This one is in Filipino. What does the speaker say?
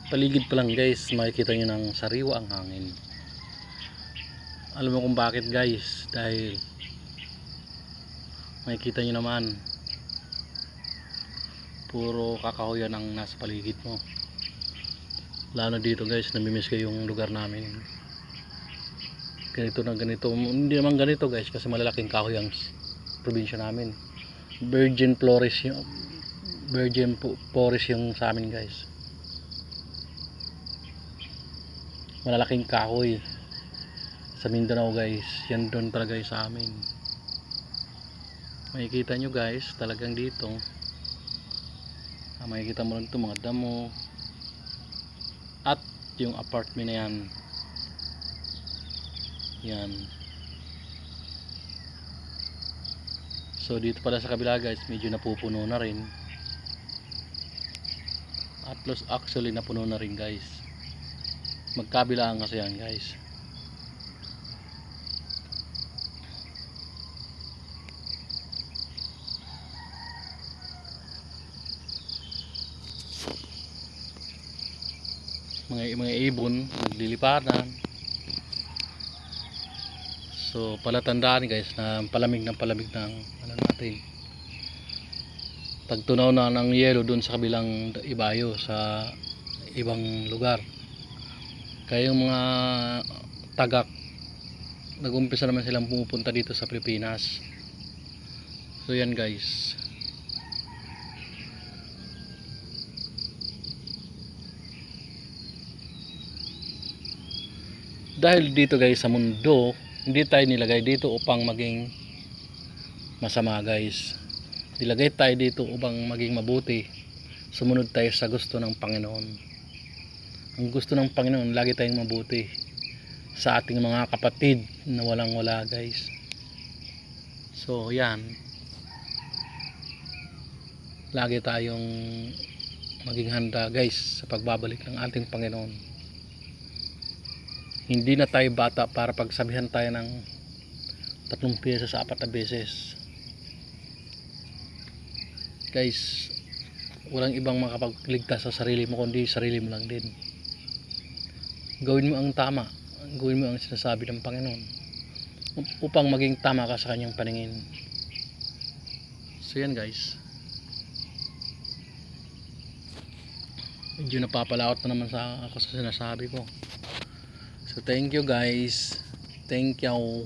Paligid pa lang guys, makikita nyo ng sariwa ang hangin. Alam mo kung bakit guys? Dahil makikita nyo naman, puro kakahuyan ang nasa paligid mo. Lalo dito guys, namimiss ko yung lugar namin. Ganito na ganito, hindi naman ganito guys, kasi malalaking kahoy ang probinsya namin. Virgin forest yung sa amin guys. Malalaking kahoy sa Mindanao guys, yan doon talaga sa amin. Makikita nyo guys, talagang dito makikita mo lang ito, mga damo at yung apartment na yan. So dito pala sa kabila guys, medyo napupuno na rin. At actually napuno na rin guys. Magkabilaan kasi yan guys. Mga ibon naglilipatan. So palatandaan guys na palamig ng ano natin. Tagtunaw na ng yelo dun sa kabilang ibayo sa ibang lugar. Kaya yung mga tagak nag-umpisa naman silang pumupunta dito sa Pilipinas. So yan guys. Dahil dito guys sa mundo, hindi tayo nilagay dito upang maging masama guys. Nilagay tayo dito upang maging mabuti. Sumunod tayo sa gusto ng Panginoon. Ang gusto ng Panginoon, lagi tayong mabuti sa ating mga kapatid na walang wala guys. So yan, lagi tayong maging handa guys sa pagbabalik ng ating Panginoon. Hindi na tayo bata para pagsabihan tayo ng 3 beses sa 4 beses guys. Walang ibang makapagligtas sa sarili mo kundi sarili mo lang din. Gawin mo ang tama, gawin mo ang sinasabi ng Panginoon upang maging tama ka sa kanyang paningin. So yan guys, medyo napapalaot na naman ako sa sinasabi ko. So thank you guys, thank you.